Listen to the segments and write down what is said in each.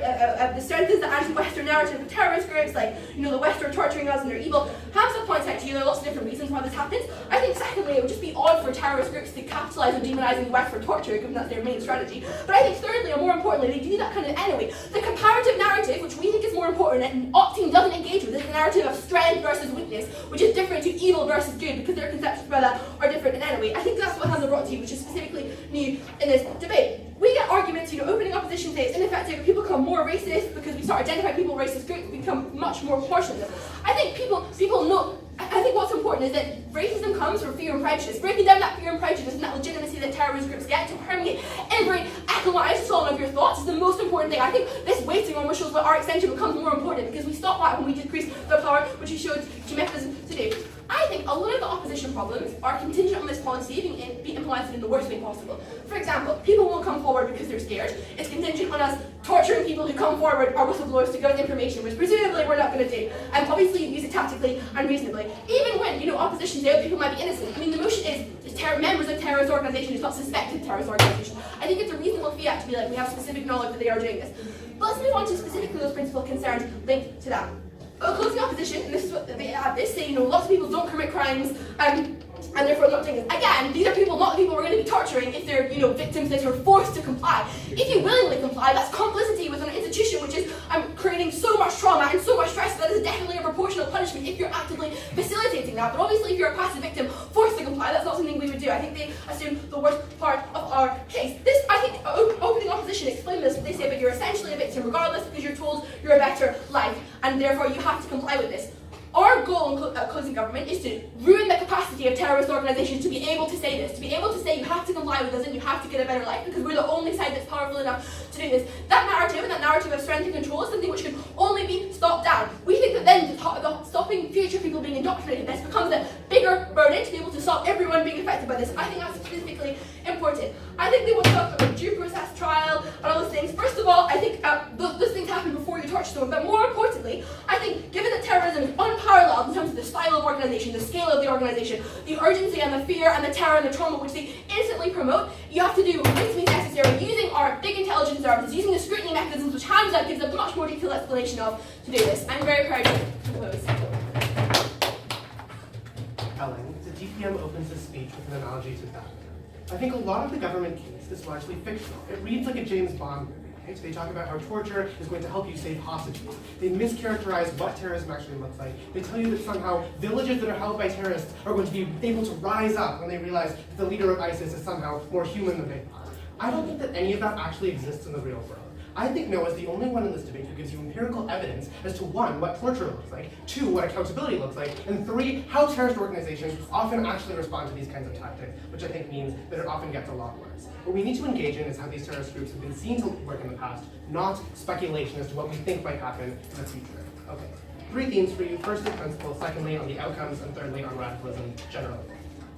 strengthens the anti-Western narrative of terrorist groups, like, the West are torturing us and they're evil. Hamza points out to you there are lots of different reasons why this happens. I think secondly, it would just be odd for terrorist groups to capitalise on demonising the West for torture, given that's their main strategy. But I think thirdly, and more importantly, they do that kind of anyway. The comparative narrative, which we think is more important and Optine doesn't engage with, is the narrative of strength versus weakness, which is different to evil versus good, because their conceptions about that are different in any way. I think that's what Hamza brought to you, which is specifically new in this debate. We get arguments, opening opposition say it's ineffective, people become more racist because we start identifying people racist groups, become much more proportionate. I think people know, I think what's important is that racism comes from fear and prejudice. Breaking down that fear and prejudice and that legitimacy that terrorist groups get to permeate every atom and isotone of your thoughts is the most important thing. I think this weighting almost shows what our extension becomes more important, because we stop that when we decrease their power, which we showed mechanism to do. I think a lot of the opposition problems are contingent on this policy being implemented in the worst way possible. For example, people won't come forward because they're scared. It's contingent on us torturing people who come forward, our whistleblowers, to give us information, which presumably we're not going to do. And obviously use it tactically and reasonably. Even when, opposition say people might be innocent. I mean, the motion is members of terrorist organizations, not suspected terrorist organizations. I think it's a reasonable fiat to be like, we have specific knowledge that they are doing this. But let's move on to specifically those principal concerns linked to that. Closing opposition, and this is what they add this, say, lots of people don't commit crimes, and therefore not doing this. Again, these are people, not the people we're going to be torturing if they're, victims that are forced to comply. If you willingly comply, that's complicity with an institution which is creating so much trauma and so much stress that is definitely a proportional punishment if you're actively facilitating that. But obviously, if you're a passive victim forced to comply, that's not something we would do. I think they assume the worst part of our case. This, I think, opening opposition explain this. They say, but you're essentially a victim regardless because you're told you're a better life, and therefore you have to comply with this. Our goal in closing government is to ruin the capacity of terrorist organisations to be able to say this, to be able to say you have to comply with us and you have to get a better life, because we're the only side that's powerful enough to do this. That narrative and that narrative of strength and control is something which can only be stopped down. We think that then stopping future people being indoctrinated in this becomes a bigger burden to be able to stop everyone being affected by this. I think that's specifically important. I think they want to talk about due process trial and all those things. First of all, I think those things happen before you torture someone, but more importantly, I think given that terrorism is unparalleled in terms of the style of organisation, the scale of the organisation, the urgency and the fear and the terror and the trauma which they instantly promote, you have to do reasonably necessary using our big intelligence services, using the scrutiny mechanisms which Hamza gives a much more detailed explanation of to do this. I'm very proud to propose. Ellen, the DPM opens his speech with an analogy to that. I think a lot of the government case is largely fictional. It reads like a James Bond movie. Right? They talk about how torture is going to help you save hostages. They mischaracterize what terrorism actually looks like. They tell you that somehow villages that are held by terrorists are going to be able to rise up when they realize that the leader of ISIS is somehow more human than they are. I don't think that any of that actually exists in the real world. I think Noah is the only one in this debate who gives you empirical evidence as to 1, what torture looks like, 2, what accountability looks like, and 3, how terrorist organizations often actually respond to these kinds of tactics, which I think means that it often gets a lot worse. What we need to engage in is how these terrorist groups have been seen to work in the past, not speculation as to what we think might happen in the future. Okay, 3 themes for you. First, the principle, secondly, on the outcomes, and thirdly, on radicalism generally.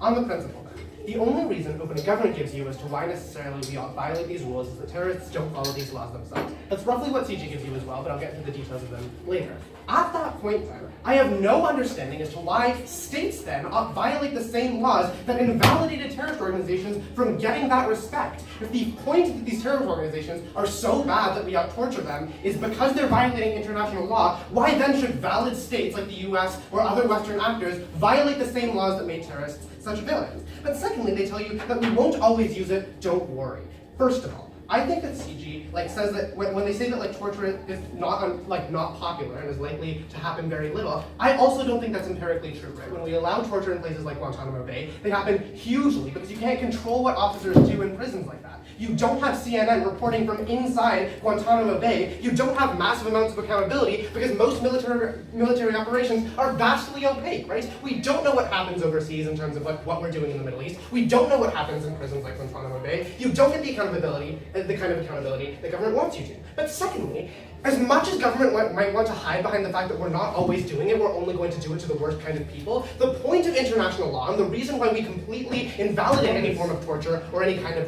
On the principle, then. The only reason open government gives you as to why necessarily we ought violate these rules is that terrorists don't follow these laws themselves. That's roughly what CG gives you as well, but I'll get into the details of them later. At that point, then, I have no understanding as to why states then ought violate the same laws that invalidated terrorist organizations from getting that respect. If the point that these terrorist organizations are so bad that we ought torture them is because they're violating international law, why then should valid states like the US or other Western actors violate the same laws that made terrorists such villains? But secondly, they tell you that we won't always use it, don't worry. First of all, I think that CG says that when they say that torture is not popular and is likely to happen very little, I also don't think that's empirically true, right? When we allow torture in places like Guantanamo Bay, they happen hugely because you can't control what officers do in prisons like that. You don't have CNN reporting from inside Guantanamo Bay. You don't have massive amounts of accountability because most military operations are vastly opaque, right? We don't know what happens overseas in terms of what we're doing in the Middle East. We don't know what happens in prisons like Guantanamo Bay. You don't get the accountability, the kind of accountability the government wants you to. But secondly, as much as government might want to hide behind the fact that we're not always doing it, we're only going to do it to the worst kind of people, the point of international law, and the reason why we completely invalidate any form of torture or any kind of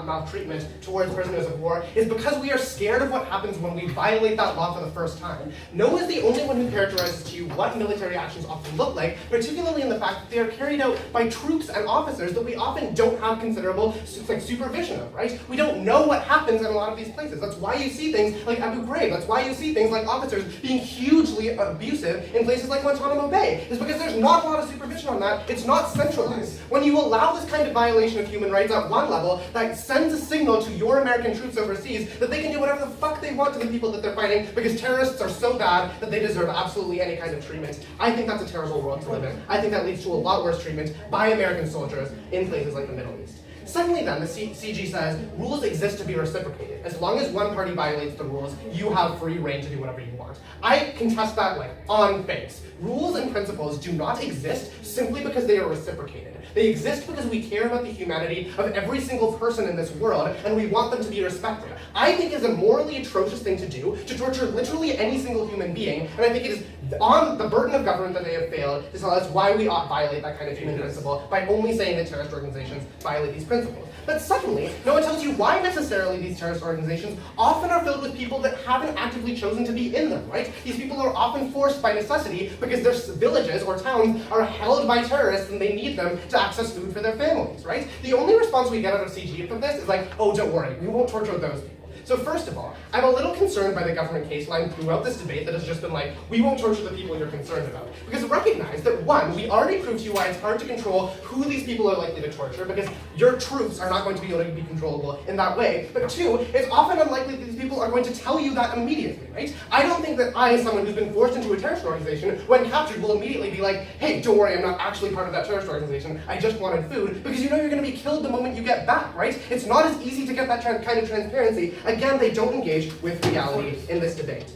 maltreatment towards prisoners of war, is because we are scared of what happens when we violate that law for the first time. No one is the only one who characterizes to you what military actions often look like, particularly in the fact that they are carried out by troops and officers that we often don't have considerable supervision of, right? We don't know what happens in a lot of these places. That's why you see things like Abu Ghraib. That's why you see things like officers being hugely abusive in places like Guantanamo Bay. It's because there's not a lot of supervision on that. It's not centralized. When you allow this kind of violation of human rights at one level, that sends a signal to your American troops overseas that they can do whatever the fuck they want to the people that they're fighting because terrorists are so bad that they deserve absolutely any kind of treatment. I think that's a terrible world to live in. I think that leads to a lot worse treatment by American soldiers in places like the Middle East. Secondly then, the CG says, rules exist to be reciprocated. As long as one party violates the rules, you have free reign to do whatever you want. I contest that on face. Rules and principles do not exist simply because they are reciprocated. They exist because we care about the humanity of every single person in this world, and we want them to be respected. I think it is a morally atrocious thing to do, to torture literally any single human being, and I think it is on the burden of government that they have failed to tell us why we ought violate that kind of human principle by only saying that terrorist organizations violate these principles. But secondly, no one tells you why necessarily these terrorist organizations often are filled with people that haven't actively chosen to be in them, right? These people are often forced by necessity because their villages or towns are held by terrorists and they need them to access food for their families, right? The only response we get out of CG from this is oh, don't worry, we won't torture those people. So first of all, I'm a little concerned by the government case line throughout this debate that has just been we won't torture the people you're concerned about. Because recognize that one, we already proved to you why it's hard to control who these people are likely to torture, because your troops are not going to be able to be controllable in that way. But two, it's often unlikely that these people are going to tell you that immediately, right? I don't think that I, as someone who's been forced into a terrorist organization, when captured, will immediately be hey, don't worry, I'm not actually part of that terrorist organization, I just wanted food, because you know you're going to be killed the moment you get back, right? It's not as easy to get that kind of transparency. Again, they don't engage with reality in this debate.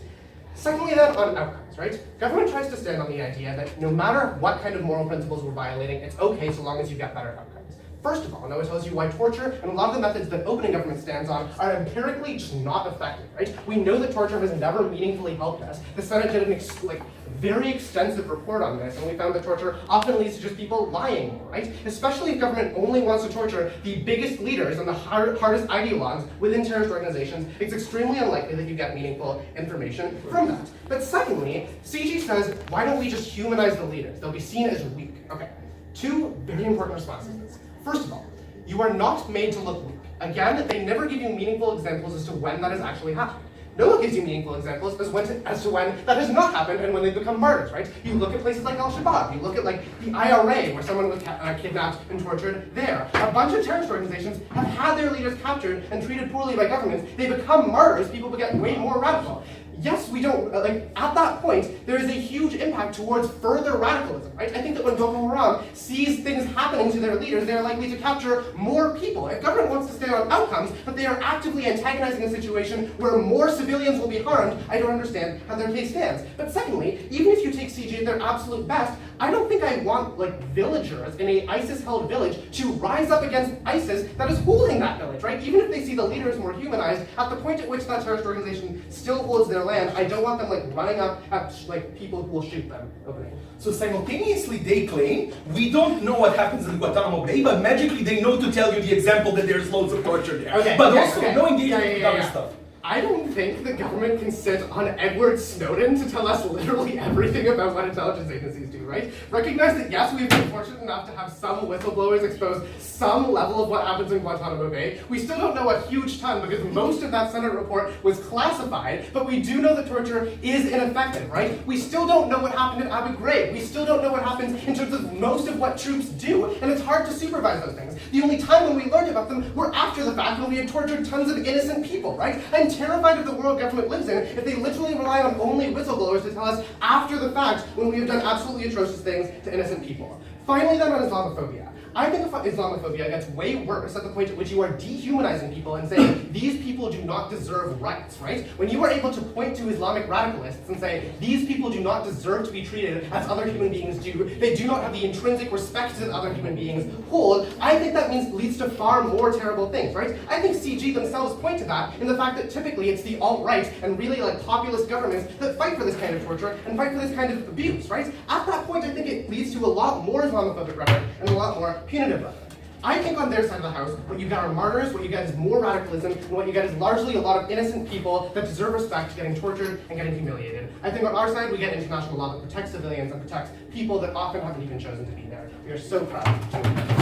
Secondly then, on outcomes, right? Government tries to stand on the idea that no matter what kind of moral principles we're violating, it's okay so long as you get better outcomes. First of all, no one tells you why torture and a lot of the methods that opening government stands on are empirically just not effective, right? We know that torture has never meaningfully helped us. The Senate did an very extensive report on this, and we found that torture often leads to just people lying more, right? Especially if government only wants to torture the biggest leaders and the hardest ideologues within terrorist organizations, it's extremely unlikely that you get meaningful information from that. But secondly, CG says, why don't we just humanize the leaders? They'll be seen as weak. Okay, two very important responses to this. First of all, you are not made to look weak. Again, they never give you meaningful examples as to when that has actually happened. No one gives you meaningful examples as to when that has not happened and when they become martyrs, right? You look at places like Al-Shabaab, you look at the IRA, where someone was kidnapped and tortured there. A bunch of terrorist organizations have had their leaders captured and treated poorly by governments. They become martyrs, people get way more radical. Yes, we don't, at that point, there is a huge impact towards further radicalism, right? I think that when Boko Haram sees things happening to their leaders, they are likely to capture more people. If government wants to stand on outcomes, but they are actively antagonizing a situation where more civilians will be harmed, I don't understand how their case stands. But secondly, even if you take CG at their absolute best, I don't think I want villagers in a ISIS-held village to rise up against ISIS that is holding that village, right? Even if they see the leaders more humanized, at the point at which that terrorist organization still holds their land, I don't want them running up at people who will shoot them. Okay. So simultaneously they claim, we don't know what happens in Guantanamo Bay, but magically they know to tell you the example that there's loads of torture there. Okay, but okay, also okay. no engagement with other stuff. I don't think the government can sit on Edward Snowden to tell us literally everything about what intelligence agencies do, right? Recognize that yes, we've been fortunate enough to have some whistleblowers expose some level of what happens in Guantanamo Bay. We still don't know a huge ton because most of that Senate report was classified, but we do know that torture is ineffective, right? We still don't know what happened at Abu Ghraib. We still don't know what happens in terms of most of what troops do, and it's hard to supervise those things. The only time when we learned about them were after the fact when we had tortured tons of innocent people, right? I'm terrified of the world government lives in if they literally rely on only whistleblowers to tell us after the fact when we have done absolutely atrocious things to innocent people. Finally, then, on Islamophobia. I think Islamophobia gets way worse at the point at which you are dehumanizing people and saying, these people do not deserve rights, right? When you are able to point to Islamic radicalists and say, these people do not deserve to be treated as other human beings do, they do not have the intrinsic respect that other human beings hold, I think that leads to far more terrible things, right? I think CG themselves point to that in the fact that typically it's the alt-right and really populist governments that fight for this kind of torture and fight for this kind of abuse, right? At that point, I think it leads to a lot more Islamophobic rhetoric and a lot more punitive rhetoric. I think on their side of the house, what you get are martyrs, what you get is more radicalism, and what you get is largely a lot of innocent people that deserve respect getting tortured and getting humiliated. I think on our side, we get international law that protects civilians and protects people that often haven't even chosen to be there. We are so proud.